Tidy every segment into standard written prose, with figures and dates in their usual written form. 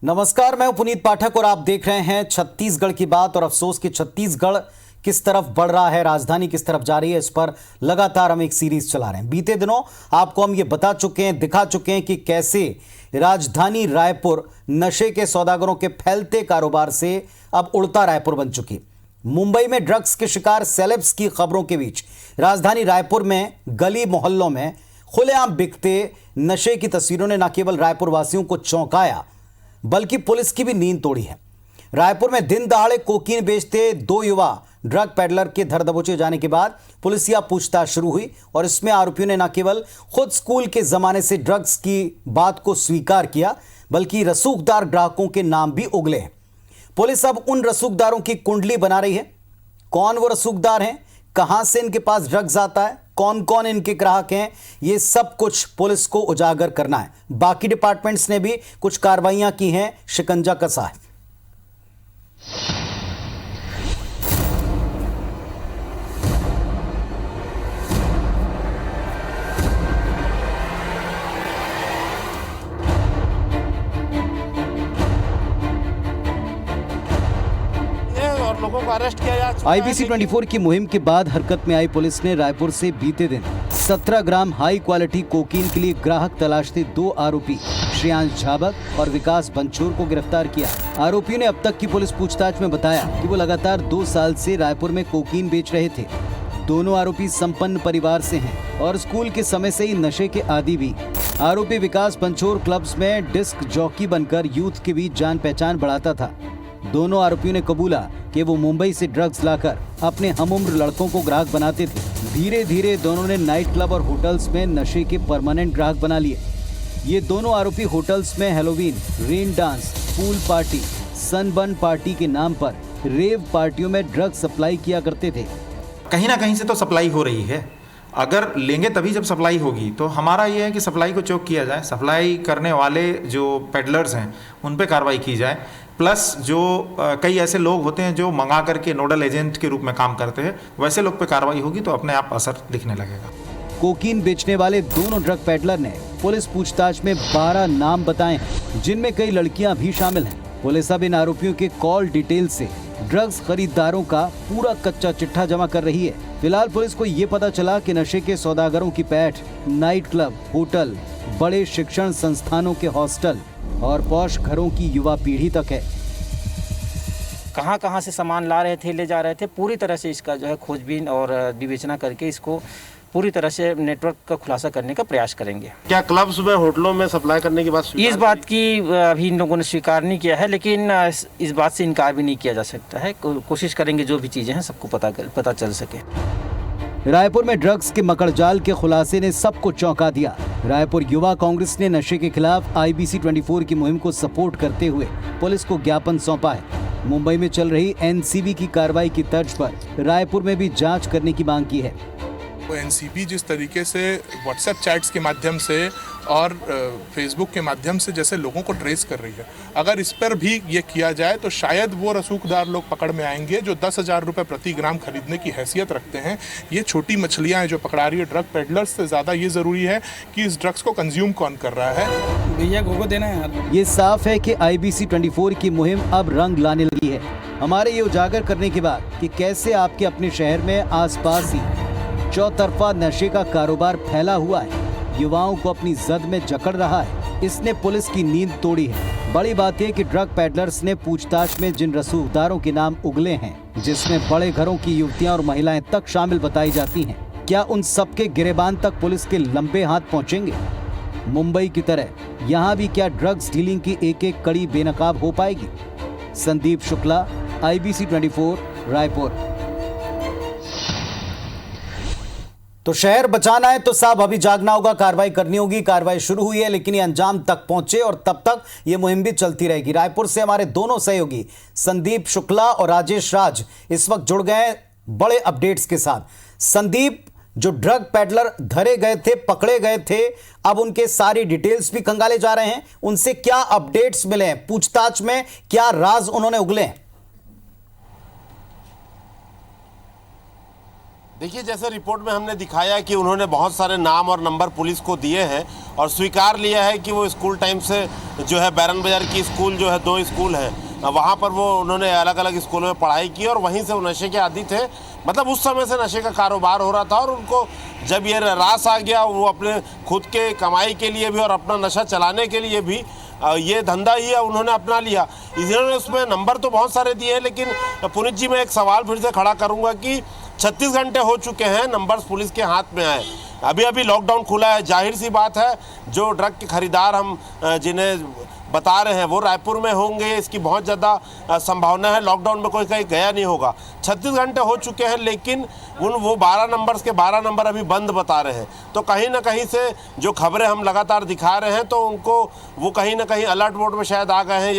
नमस्कार, मैं हूं पुनीत पाठक और आप देख रहे हैं छत्तीसगढ़ की बात। और अफसोस कि छत्तीसगढ़ किस तरफ बढ़ रहा है, राजधानी किस तरफ जा रही है, इस पर लगातार हम एक सीरीज चला रहे हैं। बीते दिनों आपको हम ये बता चुके हैं, दिखा चुके हैं कि कैसे राजधानी रायपुर नशे के सौदागरों के फैलते कारोबार से अब उड़ता रायपुर बन चुकी। मुंबई में ड्रग्स के शिकार सेलेब्स की खबरों के बीच राजधानी रायपुर में गली मोहल्लों में खुलेआम बिकते नशे की तस्वीरों ने न केवल रायपुर वासियों को चौंकाया बल्कि पुलिस की भी नींद तोड़ी है। रायपुर में दिन दहाड़े कोकीन बेचते दो युवा ड्रग पेडलर के धर दबोचे जाने के बाद पुलिसिया पूछताछ शुरू हुई और इसमें आरोपियों ने न केवल खुद स्कूल के जमाने से ड्रग्स की बात को स्वीकार किया बल्कि रसूखदार ग्राहकों के नाम भी उगले हैं। पुलिस अब उन रसूखदारों की कुंडली बना रही है। कौन वो रसूखदार हैं, कहां से इनके पास ड्रग्स आता है, कौन कौन इनके ग्राहक हैं, ये सब कुछ पुलिस को उजागर करना है। बाकी डिपार्टमेंट्स ने भी कुछ कार्रवाइयां की हैं, शिकंजा कसा है। और लोगों को अरेस्ट किया जा चुका है। IBC 24 की मुहिम के बाद हरकत में आई पुलिस ने रायपुर से बीते दिन 17 ग्राम हाई क्वालिटी कोकीन के लिए ग्राहक तलाशते दो आरोपी श्रेयांश झाबक और विकास बंचोर को गिरफ्तार किया। आरोपियों ने अब तक की पुलिस पूछताछ में बताया कि वो लगातार 2 साल से रायपुर में कोकीन बेच रहे थे। दोनों आरोपी संपन्न परिवार से हैं और स्कूल के समय से ही नशे के आदी भी। आरोपी विकास बंचोर क्लब्स में डिस्क जॉकी बनकर यूथ के बीच जान पहचान बढ़ाता था। दोनों आरोपियों ने कबूला कि वो मुंबई से ड्रग्स लाकर अपने हमउम्र लड़कों को ग्राहक बनाते थे। धीरे धीरे दोनों ने नाइट क्लब और होटल्स में नशे के परमानेंट ग्राहक बना लिए। ये दोनों आरोपी होटल्स में Halloween, rain dance, pool party, sunburn party के नाम पर रेव पार्टियों में ड्रग्स सप्लाई किया करते थे। कहीं ना कहीं से तो सप्लाई हो रही है। अगर लेंगे तभी जब सप्लाई होगी, तो हमारा ये है कि सप्लाई को चोक किया जाए। सप्लाई करने वाले जो पेडलर्स हैं उन पे कार्रवाई की जाए। प्लस जो कई ऐसे लोग होते हैं जो मंगा करके नोडल एजेंट के रूप में काम करते हैं, वैसे लोग पे कार्रवाई होगी तो अपने आप असर दिखने लगेगा। कोकीन बेचने वाले दोनों ड्रग पेडलर ने पुलिस पूछताछ में 12 नाम बताए हैं, जिनमें कई लड़कियां भी शामिल हैं। पुलिस अब इन आरोपियों के कॉल डिटेल से ड्रग्स खरीदारों का पूरा कच्चा चिट्ठा जमा कर रही है। फिलहाल पुलिस को ये पता चला कि नशे के सौदागरों की पैठ नाइट क्लब, होटल, बड़े शिक्षण संस्थानों के हॉस्टल और पॉश घरों की युवा पीढ़ी तक है। कहाँ कहाँ से सामान ला रहे थे, ले जा रहे थे, पूरी तरह से इसका जो है खोजबीन और विवेचना करके इसको पूरी तरह से नेटवर्क का खुलासा करने का प्रयास करेंगे। क्या क्लब्स में, होटलों में सप्लाई करने की बात इस बात की अभी इन लोगों ने स्वीकार नहीं किया है, लेकिन इस बात से इनकार भी नहीं किया जा सकता है। कोशिश करेंगे जो भी चीज़ें हैं सबको पता चल सके। रायपुर में ड्रग्स के मकड़जाल के खुलासे ने सबको चौंका दिया। रायपुर युवा कांग्रेस ने नशे के खिलाफ IBC 24 की मुहिम को सपोर्ट करते हुए पुलिस को ज्ञापन सौंपा है। मुंबई में चल रही NCB की कार्रवाई की तर्ज पर रायपुर में भी जांच करने की मांग की है। NCB जिस तरीके से व्हाट्सएप चैट्स के माध्यम से और फेसबुक के माध्यम से जैसे लोगों को ट्रेस कर रही है, अगर इस पर भी ये किया जाए तो शायद वो रसूखदार लोग पकड़ में आएंगे जो 10,000 रुपये प्रति ग्राम खरीदने की हैसियत रखते हैं। ये छोटी मछलियां हैं जो पकड़ा रही है ड्रग पेडलर्स से ज़्यादा ये ज़रूरी है कि इस ड्रग्स को कंज्यूम कौन कर रहा है। भैया गोगो देना है यार। ये साफ है कि IBC 24 की मुहिम अब रंग लाने लगी है। हमारे ये उजागर करने के बाद कि कैसे आपके अपने शहर में आसपास ही चौतरफा नशे का कारोबार फैला हुआ है, युवाओं को अपनी जद में जकड़ रहा है, इसने पुलिस की नींद तोड़ी है। बड़ी बात है कि ड्रग पेडलर्स ने पूछताछ में जिन रसूखदारों के नाम उगले हैं, जिसमें बड़े घरों की युवतियां और महिलाएं तक शामिल बताई जाती हैं, क्या उन सबके गिरेबान तक पुलिस के लंबे हाथ पहुंचेंगे? मुंबई की तरह यहाँ भी क्या ड्रग्स डीलिंग की एक एक कड़ी बेनकाब हो पाएगी? संदीप शुक्ला, IBC 24, रायपुर। तो शहर बचाना है तो साहब अभी जागना होगा, कार्रवाई करनी होगी। कार्रवाई शुरू हुई है लेकिन ये अंजाम तक पहुंचे और तब तक ये मुहिम भी चलती रहेगी। रायपुर से हमारे दोनों सहयोगी संदीप शुक्ला और राजेश राज इस वक्त जुड़ गए बड़े अपडेट्स के साथ। संदीप, जो ड्रग पेडलर धरे गए थे, पकड़े गए थे, अब उनके सारी डिटेल्स भी खंगाले जा रहे हैं, उनसे क्या अपडेट्स मिले हैं? पूछताछ में क्या राज उन्होंने उगले हैं? देखिए, जैसे रिपोर्ट में हमने दिखाया कि उन्होंने बहुत सारे नाम और नंबर पुलिस को दिए हैं और स्वीकार लिया है कि वो स्कूल टाइम से जो है बैरन बाजार की स्कूल जो है 2 स्कूल हैं, वहाँ पर वो उन्होंने अलग अलग स्कूलों में पढ़ाई की और वहीं से वो नशे के आदी थे। मतलब उस समय से नशे का कारोबार हो रहा था और उनको जब ये रास आ गया, वो अपने खुद के कमाई के लिए भी और अपना नशा चलाने के लिए भी ये धंधा ही है उन्होंने अपना लिया। इन्होंने उसमें नंबर तो बहुत सारे दिए हैं, लेकिन पुनीत जी मैं एक सवाल फिर से खड़ा करूँगा कि 36 घंटे हो चुके हैं नंबर्स पुलिस के हाथ में आए, अभी अभी लॉकडाउन खुला है, जाहिर सी बात है जो ड्रग के खरीदार हम जिन्हें बता रहे हैं वो रायपुर में होंगे, इसकी बहुत ज़्यादा संभावना है। लॉकडाउन में कोई कहीं गया नहीं होगा। 36 घंटे हो चुके हैं, लेकिन वो 12 नंबर्स के 12 नंबर अभी बंद बता रहे हैं। तो कहीं ना कहीं से जो खबरें हम लगातार दिखा रहे हैं, तो उनको वो कहीं ना कहीं अलर्ट मोड में शायद आ गए हैं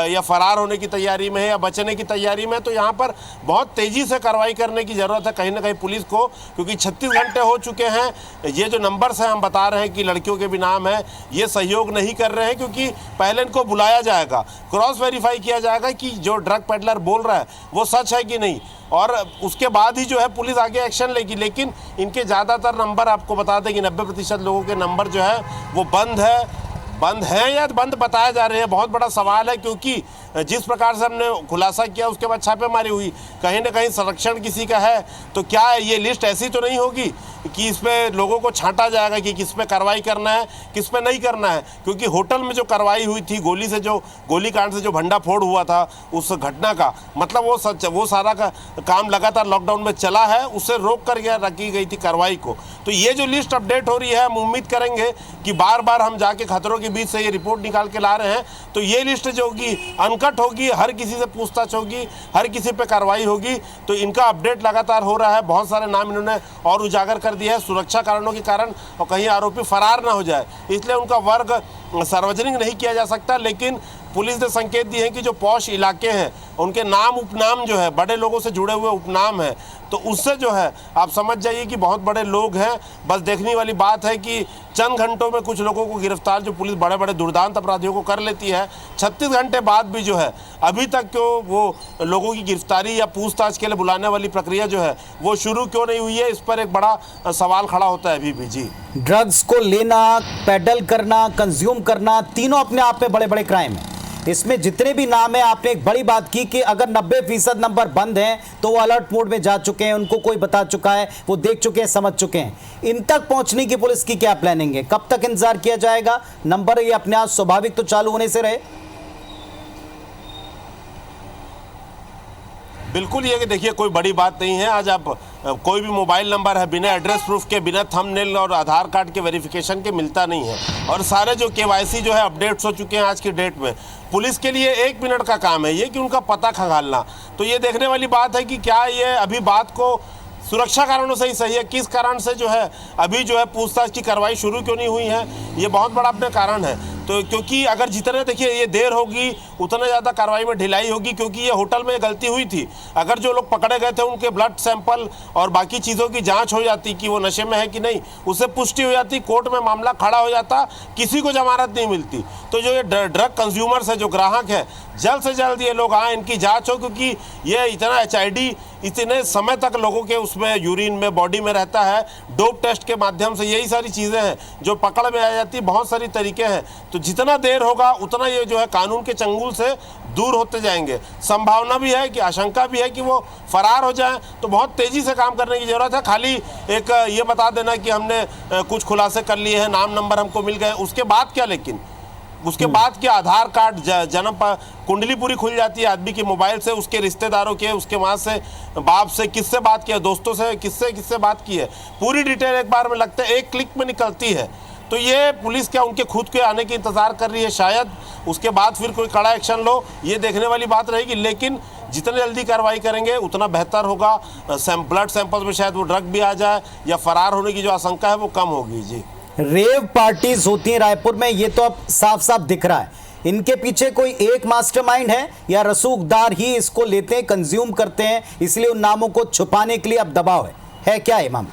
या फरार होने की तैयारी में है या बचने की तैयारी में। तो यहाँ पर बहुत तेज़ी से कार्रवाई करने की ज़रूरत है कहीं ना कहीं पुलिस को, क्योंकि 36 घंटे हो चुके हैं। ये जो नंबर्स हैं हम बता रहे हैं कि लड़कियों के भी नाम है, ये सहयोग नहीं कर रहे हैं, क्योंकि पहले इनको बुलाया जाएगा, क्रॉस वेरीफाई किया जाएगा कि जो ड्रग पेडलर बोल रहा है वो सच है कि नहीं, और उसके बाद ही जो है पुलिस आगे एक्शन लेगी। लेकिन इनके ज़्यादातर नंबर आपको बता दें कि 90% लोगों के नंबर जो है वो बंद है या बंद बताया जा रहे हैं। बहुत बड़ा सवाल है, क्योंकि जिस प्रकार से हमने खुलासा किया उसके बाद छापेमारी हुई, कहीं ना कहीं संरक्षण किसी का है। तो क्या ये लिस्ट ऐसी तो नहीं होगी कि इस पे लोगों को छांटा जाएगा कि किस पे कार्रवाई करना है किस पे नहीं करना है? क्योंकि होटल में जो कार्रवाई हुई थी गोलीकांड से जो भंडाफोड़ हुआ था उस घटना का, मतलब वो सारा का काम लगातार लॉकडाउन में चला है, उससे रोक कर रखी गई थी कार्रवाई को। तो ये जो लिस्ट अपडेट हो रही है, हम उम्मीद करेंगे कि बार बार हम जाके खतरों के बीच से ये रिपोर्ट निकाल के ला रहे हैं, तो ये लिस्ट जो होगी अनकट होगी, हर किसी से पूछताछ होगी, हर किसी पे कार्रवाई होगी। तो इनका अपडेट लगातार हो रहा है। बहुत सारे नाम इन्होंने और उजागर कर दिया है सुरक्षा कारणों के कारण, और कहीं आरोपी फरार ना हो जाए, इसलिए उनका वर्ग सार्वजनिक नहीं किया जा सकता। लेकिन पुलिस ने संकेत दिए हैं कि जो पॉश इलाके हैं उनके नाम उपनाम जो है, बड़े लोगों से जुड़े हुए उपनाम है, तो उससे जो है आप समझ जाइए कि बहुत बड़े लोग हैं। बस देखने वाली बात है कि चंद घंटों में कुछ लोगों को गिरफ्तार जो पुलिस बड़े बड़े दुर्दांत अपराधियों को कर लेती है, 36 घंटे बाद भी जो है अभी तक क्यों वो लोगों की गिरफ्तारी या पूछताछ के लिए बुलाने वाली प्रक्रिया जो है वो शुरू क्यों नहीं हुई है, इस पर एक बड़ा सवाल खड़ा होता है अभी भी। जी, ड्रग्स को लेना, पेडल करना, कंज्यूम करना, तीनों अपने आप में बड़े बड़े क्राइम हैं। इसमें जितने भी नाम है, आपने एक बड़ी बात की कि अगर 90% नंबर बंद हैं तो वो अलर्ट मोड में जा चुके हैं, उनको कोई बता चुका है, वो देख चुके हैं, समझ चुके हैं। इन तक पहुंचने की पुलिस की क्या प्लानिंग है? कब तक इंतजार किया जाएगा? नंबर ये अपने आप स्वाभाविक तो चालू होने से रहे। बिल्कुल, ये कि देखिए कोई बड़ी बात नहीं है। आज आप कोई भी मोबाइल नंबर है बिना एड्रेस प्रूफ के, बिना थंबनेल और आधार कार्ड के वेरिफिकेशन के मिलता नहीं है। और सारे जो केवाईसी जो है अपडेट्स हो चुके हैं आज की डेट में। पुलिस के लिए 1 मिनट का काम है ये कि उनका पता खंगालना। तो ये देखने वाली बात है कि क्या ये अभी बात को सुरक्षा कारणों से ही सही है, किस कारण से जो है अभी जो है पूछताछ की कार्रवाई शुरू क्यों नहीं हुई है, ये बहुत बड़ा अपने कारण है। तो क्योंकि अगर जितने देखिए ये देर होगी उतना ज़्यादा कार्रवाई में ढिलाई होगी, क्योंकि ये होटल में गलती हुई थी। अगर जो लोग पकड़े गए थे उनके ब्लड सैंपल और बाकी चीज़ों की जांच हो जाती कि वो नशे में है कि नहीं, उससे पुष्टि हो जाती, कोर्ट में मामला खड़ा हो जाता, किसी को जमानत नहीं मिलती। तो जो ये ड्रग कंज्यूमर्स है, जो ग्राहक है, जल्द से जल्द ये लोग आए, इनकी जाँच हो, क्योंकि ये इतना HID इतने समय तक लोगों के उसमें यूरिन में, बॉडी में रहता है। डोप टेस्ट के माध्यम से यही सारी चीज़ें हैं जो पकड़ में आ जाती, बहुत सारी तरीके हैं। तो जितना देर होगा उतना ये जो है कानून के चंगुल से दूर होते जाएंगे। संभावना भी है कि, आशंका भी है कि वो फरार हो जाएं। तो बहुत तेज़ी से काम करने की ज़रूरत है। खाली एक ये बता देना कि हमने कुछ खुलासे कर लिए हैं, नाम नंबर हमको मिल गए, उसके बाद क्या? लेकिन उसके बाद क्या? आधार कार्ड, जन्म कुंडली पूरी खुल जाती है आदमी की मोबाइल से, उसके रिश्तेदारों के, उसके माँ से, बाप से किससे बात की है, दोस्तों से किससे बात की है, पूरी डिटेल एक बार में लगता है 1 क्लिक में निकलती है। तो ये पुलिस क्या उनके खुद के आने की इंतज़ार कर रही है शायद, उसके बाद फिर कोई कड़ा एक्शन लो, ये देखने वाली बात रहेगी। लेकिन जितने जल्दी कार्रवाई करेंगे उतना बेहतर होगा। ब्लड सैंपल्स में शायद वो ड्रग भी आ जाए या फरार होने की जो आशंका है वो कम होगी। जी, रेव पार्टीज होती हैं रायपुर में, ये तो अब साफ साफ दिख रहा है। इनके पीछे कोई एक मास्टरमाइंड है या रसूखदार ही इसको लेते हैं, कंज्यूम करते हैं, इसलिए उन नामों को छुपाने के लिए अब दबाव है क्या इमाम?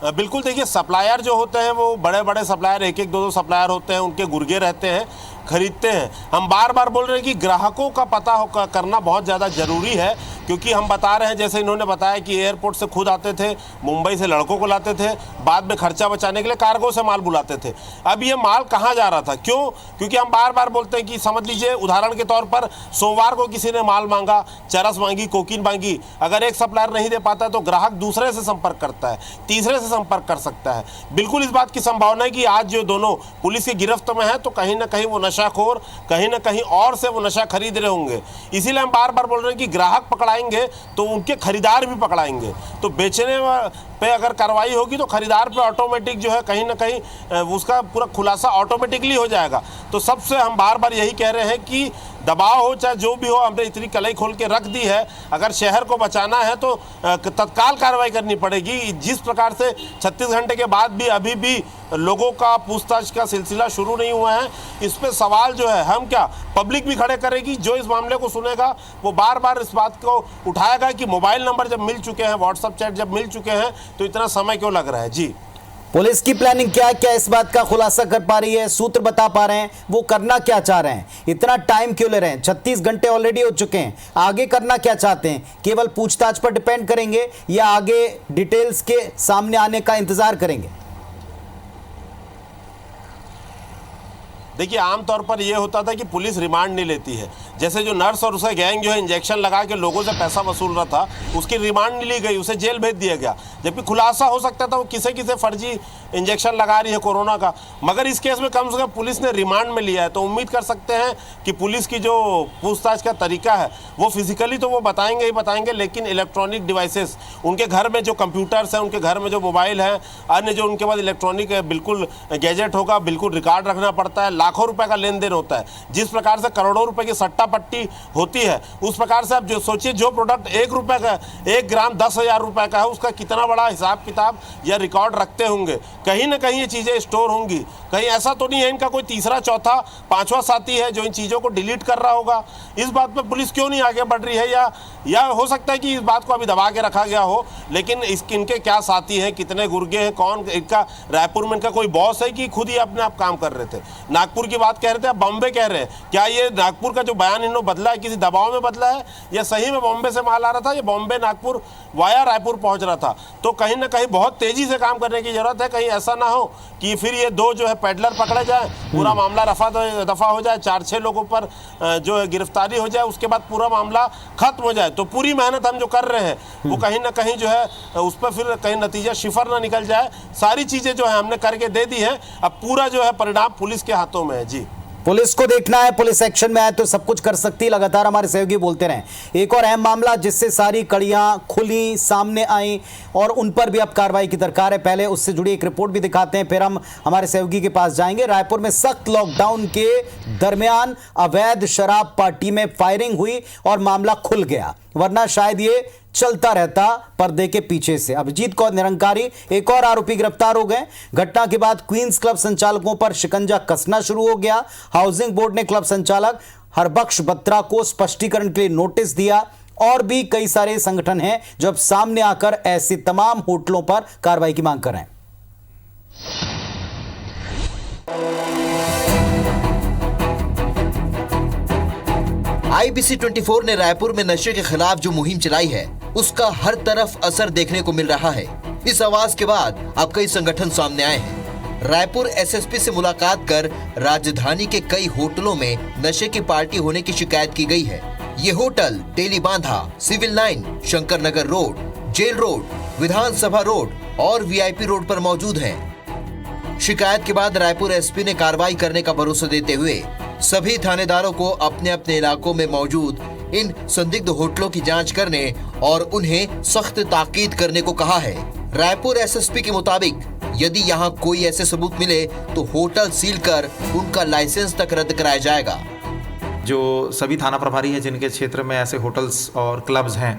बिल्कुल, देखिए सप्लायर जो होते हैं वो बड़े बड़े सप्लायर, 1-1, 2-2 सप्लायर होते हैं, उनके गुर्गे रहते हैं। खरीदते हैं। हम बार बार बोल रहे हैं कि ग्राहकों का पता करना बहुत ज़्यादा ज़रूरी है, क्योंकि हम बता रहे हैं, जैसे इन्होंने बताया कि एयरपोर्ट से खुद आते थे, मुंबई से लड़कों को लाते थे, बाद में खर्चा बचाने के लिए कार्गो से माल बुलाते थे। अब ये माल कहाँ जा रहा था? क्यों? क्योंकि हम बार बार बोलते हैं कि समझ लीजिए, उदाहरण के तौर पर सोमवार को किसी ने माल मांगा, चरस मांगी, कोकीन मांगी, अगर एक सप्लायर नहीं दे पाता तो ग्राहक दूसरे से संपर्क करता है, तीसरे से संपर्क कर सकता है। बिल्कुल इस बात की संभावना है कि आज जो दोनों पुलिस की गिरफ्त में है तो कहीं ना कहीं वो नशाखोर कहीं ना कहीं और से वो नशा खरीद रहे होंगे। इसीलिए हम बार बार बोल रहे हैं कि ग्राहक पकड़ाएंगे तो उनके खरीदार भी पकड़ाएंगे, तो बेचने पे अगर कार्रवाई होगी तो खरीदार पे ऑटोमेटिक जो है कहीं ना कहीं उसका पूरा खुलासा ऑटोमेटिकली हो जाएगा। तो सबसे हम बार बार यही कह रहे हैं कि दबाव हो चाहे जो भी हो, हमने इतनी कलई खोल के रख दी है, अगर शहर को बचाना है तो तत्काल कार्रवाई करनी पड़ेगी। जिस प्रकार से 36 घंटे के बाद भी अभी भी लोगों का पूछताछ का सिलसिला शुरू नहीं हुआ है, इस पे सवाल जो है हम क्या पब्लिक भी खड़े करेगी। जो इस मामले को सुनेगा वो बार बार इस बात को उठाएगा कि मोबाइल नंबर जब मिल चुके हैं, व्हाट्सएप चैट जब मिल चुके हैं, तो इतना समय क्यों लग रहा है। जी, पुलिस की प्लानिंग क्या इस बात का खुलासा कर पा रही है? सूत्र बता पा रहे हैं वो करना क्या चाह रहे हैं? इतना टाइम क्यों ले रहे हैं? 36 घंटे ऑलरेडी हो चुके हैं, आगे करना क्या चाहते हैं? केवल पूछताछ पर डिपेंड करेंगे या आगे डिटेल्स के सामने आने का इंतजार करेंगे? देखिए, आमतौर पर यह होता था कि पुलिस रिमांड नहीं लेती है। जैसे जो नर्स और उसका गैंग जो है इंजेक्शन लगा के लोगों से पैसा वसूल रहा था, उसकी रिमांड नहीं ली गई, उसे जेल भेज दिया गया, जबकि खुलासा हो सकता था वो किसे किसे फर्जी इंजेक्शन लगा रही है कोरोना का। मगर इस केस में कम से कम पुलिस ने रिमांड में लिया है, तो उम्मीद कर सकते हैं कि पुलिस की जो पूछताछ का तरीका है वो फिजिकली तो वो बताएंगे ही बताएंगे, लेकिन इलेक्ट्रॉनिक डिवाइसेस, उनके घर में जो कंप्यूटर्स हैं, उनके घर में जो मोबाइल है, अन्य जो उनके पास इलेक्ट्रॉनिक बिल्कुल गैजेट होगा, बिल्कुल रिकॉर्ड रखना पड़ता है, लाखों रुपए का लेन देन होता है। जिस प्रकार से करोड़ों रुपए की सट्टा पट्टी होती है, उस प्रकार से आप जो सोचिए, जो प्रोडक्ट 1 रुपए का, 1 ग्राम 10,000 रुपए का है, उसका कितना बड़ा हिसाब किताब या रिकॉर्ड रखते होंगे। कहीं ना कहीं ये चीज़ें स्टोर होंगी। कहीं ऐसा तो नहीं है इनका कोई तीसरा, चौथा, पांचवा साथी है जो इन चीज़ों को डिलीट कर रहा होगा। इस बात पर पुलिस क्यों नहीं आगे बढ़ रही है? या हो सकता है कि इस बात को अभी दबा के रखा गया हो, लेकिन इनके क्या साथी हैं, कितने गुर्गे हैं, कौन इनका, रायपुर में इनका कोई बॉस है कि खुद ही अपने आप काम कर रहे थे? नागपुर की बात कह रहे थे, अब बॉम्बे कह रहे हैं। क्या ये नागपुर का जो बयान इन्होंने बदला है किसी दबाव में बदला है, या सही में बॉम्बे से माल आ रहा था, या बॉम्बे नागपुर वाया रायपुर पहुंच रहा था? तो कहीं ना कहीं बहुत तेजी से काम करने की जरूरत है। कहीं ऐसा ना हो कि फिर ये 2 जो है पेडलर पकड़े जाए, पूरा मामला रफा दफा हो जाए, 4-6 लोगों पर जो है गिरफ्तारी हो जाए, उसके बाद पूरा मामला खत्म हो जाए। तो पूरी मेहनत हम जो कर रहे हैं वो कहीं ना कहीं जो है उस पर फिर कहीं नतीजा शिफर ना निकल जाए। सारी चीजें जो है हमने करके दे दी है, अब पूरा जो है परिणाम पुलिस के हाथों में है। जी, पुलिस को देखना है, पुलिस एक्शन में आए तो सब कुछ कर सकती है। लगातार हमारे सहयोगी बोलते रहे। एक और अहम मामला जिससे सारी कड़ियां खुली, सामने आई और उन पर भी अब कार्रवाई की दरकार है। पहले उससे जुड़ी एक रिपोर्ट भी दिखाते हैं, फिर हम हमारे सहयोगी के पास जाएंगे। रायपुर में सख्त लॉकडाउन के दरमियान अवैध शराब पार्टी में फायरिंग हुई और मामला खुल गया, वरना शायद ये चलता रहता पर्दे के पीछे से। अभिजीत कौर निरंकारी, एक और आरोपी गिरफ्तार हो गए। घटना के बाद क्वींस क्लब संचालकों पर शिकंजा कसना शुरू हो गया। हाउसिंग बोर्ड ने क्लब संचालक हरबख्श बत्रा को स्पष्टीकरण के लिए नोटिस दिया। और भी कई सारे संगठन हैं जो अब सामने आकर ऐसे तमाम होटलों पर कार्रवाई की मांग कर रहे हैं। IBC 24 ने रायपुर में नशे के खिलाफ जो मुहिम चलाई है उसका हर तरफ असर देखने को मिल रहा है। इस आवाज के बाद अब कई संगठन सामने आए हैं। रायपुर SSP से मुलाकात कर राजधानी के कई होटलों में नशे की पार्टी होने की शिकायत की गई है। ये होटल तेली बांधा, civil line, Shankar Nagar road, jail road, विधानसभा रोड और VIP रोड पर मौजूद हैं। शिकायत के बाद रायपुर SP ने कार्रवाई करने का भरोसा देते हुए सभी थानेदारों को अपने अपने इलाकों में मौजूद इन संदिग्ध होटलों की जांच करने और उन्हें सख्त ताकीद करने को कहा है। रायपुर SSP के मुताबिक यदि यहां कोई ऐसे सबूत मिले तो होटल सील कर उनका लाइसेंस तक रद्द कराया जाएगा। जो सभी थाना प्रभारी हैं जिनके क्षेत्र में ऐसे होटल्स और क्लब्स हैं,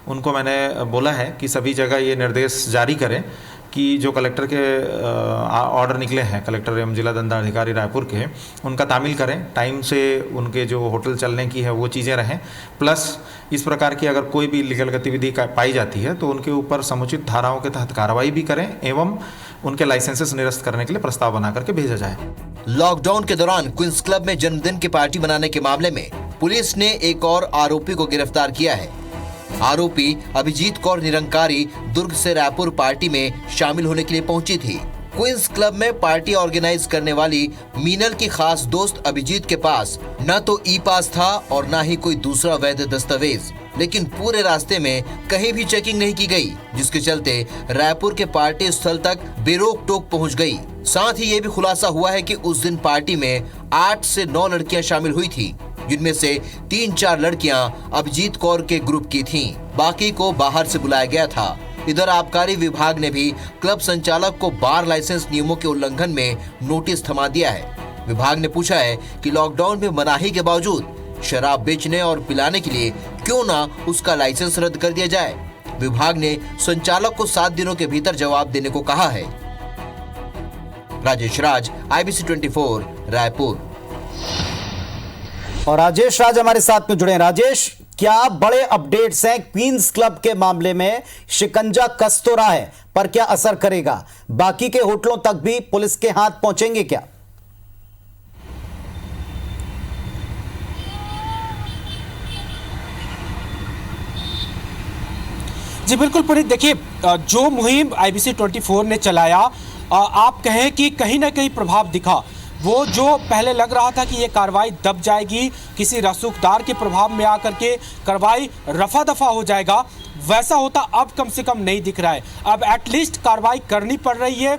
उनको मैंने बोला है कि सभी जगह ये निर्देश जारी करें कि जो कलेक्टर के ऑर्डर निकले हैं, कलेक्टर एवं जिला दंडाधिकारी रायपुर के, उनका तामील करें। टाइम से उनके जो होटल चलने की है वो चीज़ें रहें। प्लस इस प्रकार की अगर कोई भी लीगल गतिविधि पाई जाती है तो उनके ऊपर समुचित धाराओं के तहत कार्रवाई भी करें एवं उनके लाइसेंसेस निरस्त करने के लिए प्रस्ताव बना करके भेजा जाए। लॉकडाउन के दौरान क्वींस क्लब में जन्मदिन की पार्टी बनाने के मामले में पुलिस ने एक और आरोपी को गिरफ्तार किया है। आरोपी अभिजीत कौर निरंकारी दुर्ग से रायपुर पार्टी में शामिल होने के लिए पहुंची थी। क्वींस क्लब में पार्टी ऑर्गेनाइज करने वाली मीनल की खास दोस्त अभिजीत के पास न तो ई पास था और न ही कोई दूसरा वैध दस्तावेज, लेकिन पूरे रास्ते में कहीं भी चेकिंग नहीं की गई, जिसके चलते रायपुर के पार्टी स्थल तक बेरोक टोक पहुंच गई। साथ ही ये भी खुलासा हुआ है कि उस दिन पार्टी में 8 से 9 लड़कियां शामिल हुई थी, जिनमें से 3-4 लड़कियां अभिजीत कौर के ग्रुप की थीं, बाकी को बाहर से बुलाया गया था। इधर आबकारी विभाग ने भी क्लब संचालक को बार लाइसेंस नियमों के उल्लंघन में नोटिस थमा दिया है। विभाग ने पूछा है कि लॉकडाउन में मनाही के बावजूद शराब बेचने और पिलाने के लिए क्यों ना उसका लाइसेंस रद्द कर दिया जाए। विभाग ने संचालक को 7 दिनों के भीतर जवाब देने को कहा है। राजेश राज, IBC 24, रायपुर। और राजेश राज हमारे साथ में जुड़े हैं। राजेश, क्या बड़े अपडेट्स हैं क्वींस क्लब के मामले में? शिकंजा कस तो रहा है, पर क्या असर करेगा? बाकी के होटलों तक भी पुलिस के हाथ पहुंचेंगे क्या? जी बिल्कुल पुनीत, देखिए जो मुहिम IBC 24 ने चलाया, आप कहें कि कहीं ना कहीं प्रभाव दिखा। वो जो पहले लग रहा था कि ये कार्रवाई दब जाएगी, किसी रसूखदार के प्रभाव में आकर के कार्रवाई रफा दफा हो जाएगा, वैसा होता अब कम से कम नहीं दिख रहा है। अब एटलीस्ट कार्रवाई करनी पड़ रही है।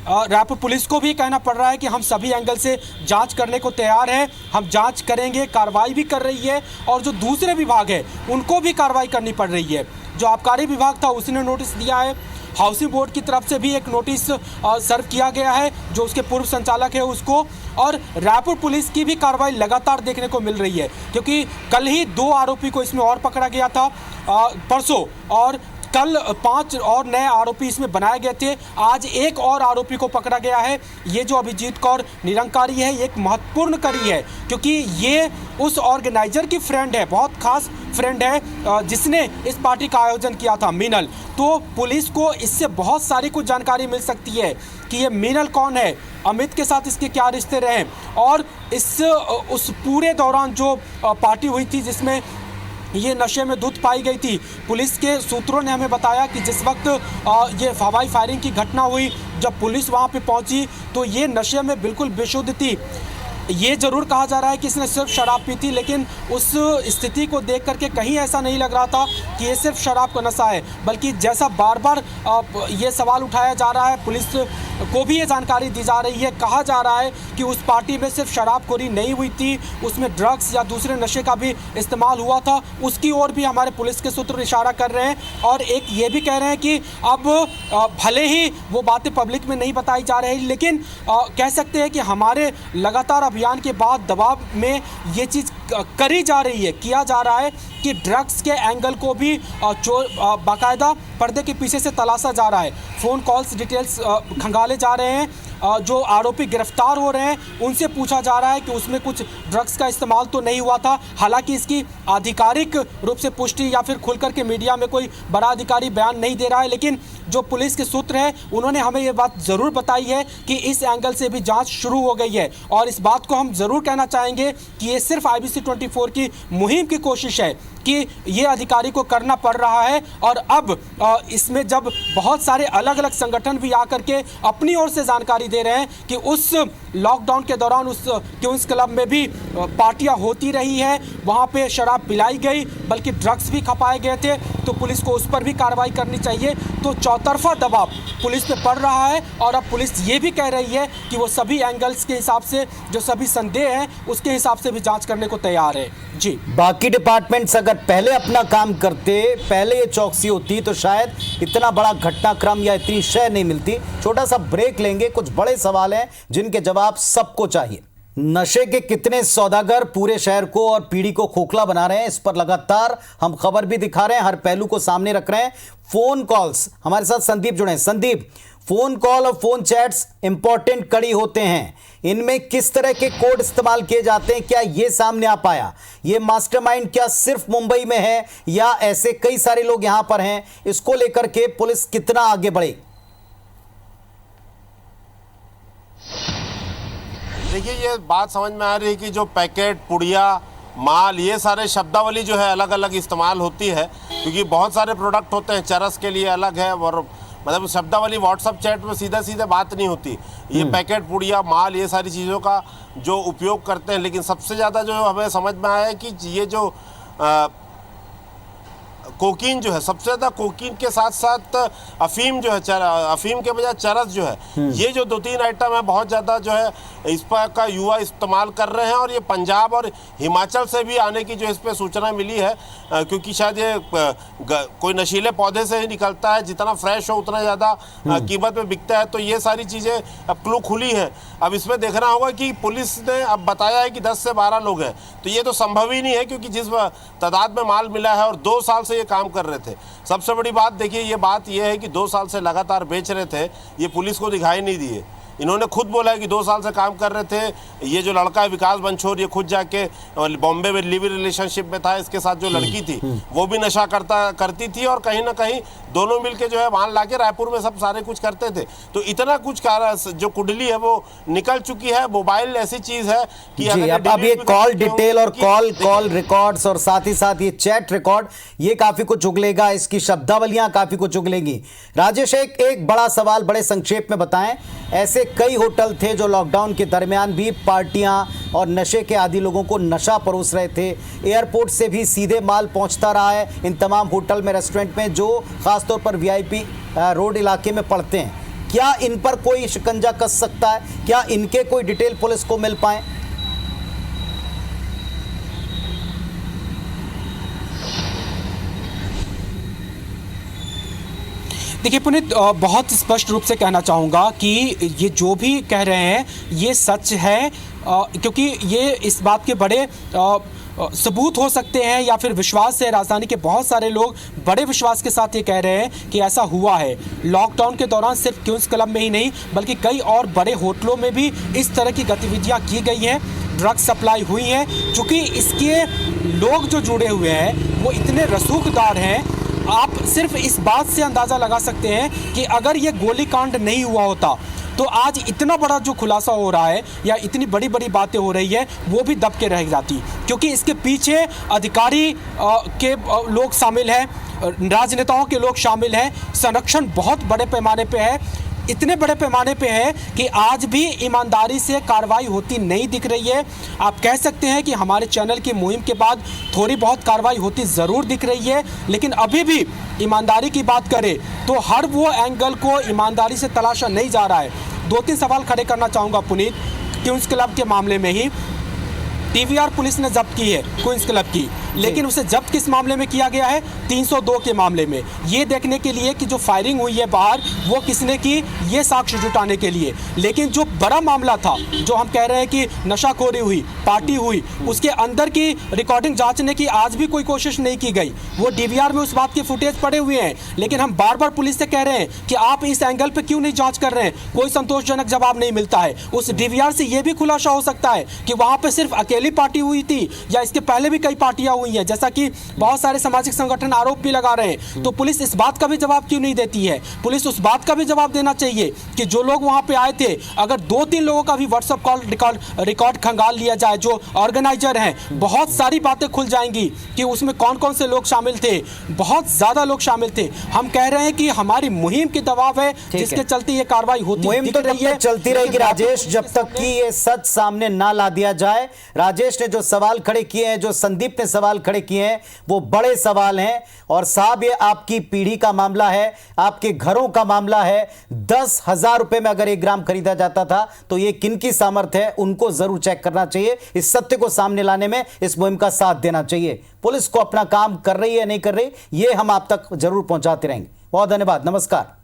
रायपुर पुलिस को भी कहना पड़ रहा है कि हम सभी एंगल से जांच करने को तैयार हैं, हम जांच करेंगे, कार्रवाई भी कर रही है। और जो दूसरे विभाग है उनको भी कार्रवाई करनी पड़ रही है। जो आबकारी विभाग था उसने नोटिस दिया है, हाउसिंग बोर्ड की तरफ से भी एक नोटिस सर्व किया गया है, जो उसके पूर्व संचालक है उसको। और रायपुर पुलिस की भी कार्रवाई लगातार देखने को मिल रही है, क्योंकि कल ही 2 आरोपी को इसमें और पकड़ा गया था, परसों, और कल 5 और नए आरोपी इसमें बनाए गए थे। आज एक और आरोपी को पकड़ा गया है। ये जो अभिजीत कौर निरंकारी है, ये एक महत्वपूर्ण कड़ी है, क्योंकि ये उस ऑर्गेनाइजर की फ्रेंड है, बहुत खास फ्रेंड है, जिसने इस पार्टी का आयोजन किया था, मीनल। तो पुलिस को इससे बहुत सारी कुछ जानकारी मिल सकती है कि ये मीनल कौन है, अमित के साथ इसके क्या रिश्ते रहे, और उस पूरे दौरान जो पार्टी हुई थी जिसमें ये नशे में धुत पाई गई थी। पुलिस के सूत्रों ने हमें बताया कि जिस वक्त ये हवाई फायरिंग की घटना हुई, जब पुलिस वहाँ पे पहुँची तो ये नशे में बिल्कुल बेशुद्ध थी। ये जरूर कहा जा रहा है कि इसने सिर्फ शराब पी थी, लेकिन उस स्थिति को देख करके कहीं ऐसा नहीं लग रहा था कि ये सिर्फ शराब का नशा है, बल्कि जैसा बार बार ये सवाल उठाया जा रहा है, पुलिस को भी ये जानकारी दी जा रही है, कहा जा रहा है कि उस पार्टी में सिर्फ शराबखोरी नहीं हुई थी, उसमें ड्रग्स या दूसरे नशे का भी इस्तेमाल हुआ था। उसकी ओर भी हमारे पुलिस के सूत्र इशारा कर रहे हैं। और एक ये भी कह रहे हैं कि अब भले ही वो बातें पब्लिक में नहीं बताई जा रही, लेकिन कह सकते हैं कि हमारे लगातार अभियान के बाद दबाव में ये चीज़ करी जा रही है, किया जा रहा है कि ड्रग्स के एंगल को भी बाकायदा पर्दे के पीछे से तलाशा जा रहा है। फ़ोन कॉल्स डिटेल्स खंगाले जा रहे हैं, जो आरोपी गिरफ्तार हो रहे हैं उनसे पूछा जा रहा है कि उसमें कुछ ड्रग्स का इस्तेमाल तो नहीं हुआ था। हालांकि इसकी आधिकारिक रूप से पुष्टि या फिर खुल करके मीडिया में कोई बड़ा अधिकारी बयान नहीं दे रहा है, लेकिन जो पुलिस के सूत्र हैं उन्होंने हमें ये बात ज़रूर बताई है कि इस एंगल से भी जांच शुरू हो गई है। और इस बात को हम ज़रूर कहना चाहेंगे कि ये सिर्फ IBC 24 की मुहिम की कोशिश है कि ये अधिकारी को करना पड़ रहा है। और अब इसमें जब बहुत सारे अलग अलग संगठन भी आकर के अपनी ओर से जानकारी दे रहे हैं कि उस लॉकडाउन के दौरान उस क्वींस क्लब में भी पार्टियां होती रही है, वहाँ पे शराब पिलाई गई, बल्कि ड्रग्स भी खपाए गए थे, तो पुलिस को उस पर भी कार्रवाई करनी चाहिए। तो चौतरफा दबाव पुलिस पे पड़ रहा है। और अब पुलिस ये भी कह रही है कि वो सभी एंगल्स के हिसाब से, जो सभी संदेह हैं उसके हिसाब से भी जांच करने को तैयार है। जी, बाकी डिपार्टमेंट्स अगर पहले अपना काम करते, पहले ये चौकसी होती, तो शायद इतना बड़ा घटनाक्रम या इतनी शय नहीं मिलती। छोटा सा ब्रेक लेंगे, कुछ बड़े सवाल हैं जिनके जवाब सबको चाहिए। नशे के कितने सौदागर पूरे शहर को और पीढ़ी को खोखला बना रहे हैं, इस पर लगातार हम खबर भी दिखा रहे हैं, हर पहलू को सामने रख रहे हैं। फोन कॉल्स, हमारे साथ संदीप जुड़े हैं। संदीप, फोन कॉल और फोन चैट्स इंपॉर्टेंट कड़ी होते हैं, इनमें किस तरह के कोड इस्तेमाल किए जाते हैं, क्या ये सामने आ पाया? ये मास्टरमाइंड क्या सिर्फ मुंबई में है या ऐसे कई सारे लोग यहां पर हैं? इसको लेकर के पुलिस कितना आगे बढ़े? देखिए ये बात समझ में आ रही है कि जो पैकेट, पुड़िया, माल, ये सारे शब्दावली जो है अलग अलग इस्तेमाल होती है, क्योंकि बहुत सारे प्रोडक्ट होते हैं। चरस के लिए अलग है, और मतलब शब्दावली व्हाट्सअप चैट में सीधा सीधा बात नहीं होती। ये पैकेट, पुड़िया, माल, ये सारी चीज़ों का जो उपयोग करते हैं। लेकिन सबसे ज़्यादा जो हमें समझ में आया है कि ये जो कोकीन जो है, सबसे ज़्यादा कोकीन के साथ साथ अफीम जो है, अफीम के बजाय चरस जो है, ये जो 2-3 आइटम है बहुत ज़्यादा जो है इस पर का युवा इस्तेमाल कर रहे हैं। और ये पंजाब और हिमाचल से भी आने की जो इस पर सूचना मिली है, क्योंकि शायद ये कोई नशीले पौधे से ही निकलता है, जितना फ्रेश हो उतना ज़्यादा कीमत में बिकता है। तो ये सारी चीज़ें अब क्लू खुली हैं। अब इसमें देखना होगा कि पुलिस ने अब बताया है कि 10 से 12 लोग हैं, तो ये तो संभव ही नहीं है, क्योंकि जिस तादाद में माल मिला है और 2 साल से ये काम कर रहे थे। सबसे बड़ी बात देखिए, ये बात ये है कि 2 साल से लगातार बेच रहे थे, ये पुलिस को दिखाई नहीं दिए। इन्होंने खुद बोला है कि 2 साल से काम कर रहे थे। ये जो लड़का है विकास बंछोर, ये खुद जाके बॉम्बे में लिव इन रिलेशनशिप में था। इसके साथ जो लड़की थी वो भी नशा करती थी, और कहीं ना कहीं दोनों मिलके जो है माल लाके रायपुर में सब सारे कुछ करते थे। तो इतना कुछ जो कुंडली है वो निकल चुकी है। मोबाइल ऐसी चीज है कि अब ये कॉल डिटेल और कॉल रिकॉर्ड्स और साथ ही साथ ये चैट रिकॉर्ड, ये काफी कुछ उगलेगा। इसकी शब्दावलियां काफी कुछ उगलेंगी। राजेश, एक बड़ा सवाल बड़े संक्षेप में बताएं। ऐसे कई होटल थे जो लॉकडाउन के दरमियान भी पार्टियां और नशे के आदी लोगों को नशा परोस रहे थे। एयरपोर्ट से भी सीधे माल पहुंचता रहा है इन तमाम होटल में, रेस्टोरेंट में, जो खासतौर पर वीआईपी रोड इलाके में पड़ते हैं। क्या इन पर कोई शिकंजा कस सकता है? क्या इनके कोई डिटेल पुलिस को मिल पाए? देखिए पुनीत, बहुत स्पष्ट रूप से कहना चाहूँगा कि ये जो भी कह रहे हैं ये सच है, क्योंकि ये इस बात के बड़े सबूत हो सकते हैं या फिर विश्वास है। राजधानी के बहुत सारे लोग बड़े विश्वास के साथ ये कह रहे हैं कि ऐसा हुआ है। लॉकडाउन के दौरान सिर्फ क्वींस क्लब में ही नहीं बल्कि कई और बड़े होटलों में भी इस तरह की गतिविधियां की गई हैं, ड्रग सप्लाई हुई है। चूँकि इसके लोग जो जुड़े हुए हैं वो इतने रसूखदार हैं, आप सिर्फ इस बात से अंदाज़ा लगा सकते हैं कि अगर ये गोलीकांड नहीं हुआ होता तो आज इतना बड़ा जो खुलासा हो रहा है या इतनी बड़ी बड़ी बातें हो रही है वो भी दब के रह जाती, क्योंकि इसके पीछे अधिकारी के लोग शामिल हैं, राजनेताओं के लोग शामिल हैं। संरक्षण बहुत बड़े पैमाने पे है, इतने बड़े पैमाने पे है कि आज भी ईमानदारी से कार्रवाई होती नहीं दिख रही है। आप कह सकते हैं कि हमारे चैनल की मुहिम के बाद थोड़ी बहुत कार्रवाई होती ज़रूर दिख रही है, लेकिन अभी भी ईमानदारी की बात करें तो हर वो एंगल को ईमानदारी से तलाशा नहीं जा रहा है। 2-3 सवाल खड़े करना चाहूँगा पुनीत। क्वींस क्लब के मामले में ही डीवीआर पुलिस ने जब्त की है क्वींस क्लब की, लेकिन उसे जब्त किस मामले में किया गया है? 302 के मामले में। ये देखने के लिए कि जो फायरिंग हुई है बाहर वो किसने की, ये साक्ष्य जुटाने के लिए। लेकिन जो बड़ा मामला था, जो हम कह रहे हैं कि नशाखोरी हुई, पार्टी हुई, उसके अंदर की रिकॉर्डिंग जांचने की आज भी कोई कोशिश नहीं की गई। वो डीवीआर में उस बात के फुटेज पड़े हुए हैं, लेकिन हम बार बार पुलिस से कह रहे हैं कि आप इस एंगल पर क्यों नहीं जाँच कर रहे हैं। कोई संतोषजनक जवाब नहीं मिलता है। उस डीवीआर से यह भी खुलासा हो सकता है कि वहाँ पर सिर्फ अकेले पार्टी हुई थी या इसके पहले भी कई पार्टियां हुई हैं, जैसा कि बहुत सारे सामाजिक संगठन आरोप भी लगा रहे हैं। तो पुलिस इस बात का भी जवाब क्यों नहीं देती है? पुलिस उस बात का भी जवाब देना चाहिए कि जो लोग वहां पे आए थे, अगर 2-3 लोगों का भी व्हाट्सएप कॉल रिकॉर्ड खंगाल लिया जाए जो ऑर्गेनाइजर हैं, बहुत सारी बातें खुल जाएंगी कि उसमें कौन कौन से लोग शामिल थे। बहुत ज्यादा लोग शामिल थे। हम कह रहे हैं कि हमारी मुहिम की दबाव है जिसके चलते ये कार्रवाई होती मुहिम तो रही है, चलती रहेगी राजेश, जब तक कि ये सच सामने ना ला दिया जाए। राजेश ने जो सवाल खड़े किए हैं, जो संदीप ने सवाल खड़े किए हैं, वो बड़े सवाल हैं। और साहब, ये आपकी पीढ़ी का मामला है, आपके घरों का मामला है। 10,000 रुपए में अगर 1 ग्राम खरीदा जाता था तो ये किनकी सामर्थ्य है, उनको जरूर चेक करना चाहिए। इस सत्य को सामने लाने में इस मुहिम का साथ देना चाहिए। पुलिस को अपना काम कर रही है नहीं कर रही, ये हम आप तक जरूर पहुंचाते रहेंगे। बहुत धन्यवाद, नमस्कार।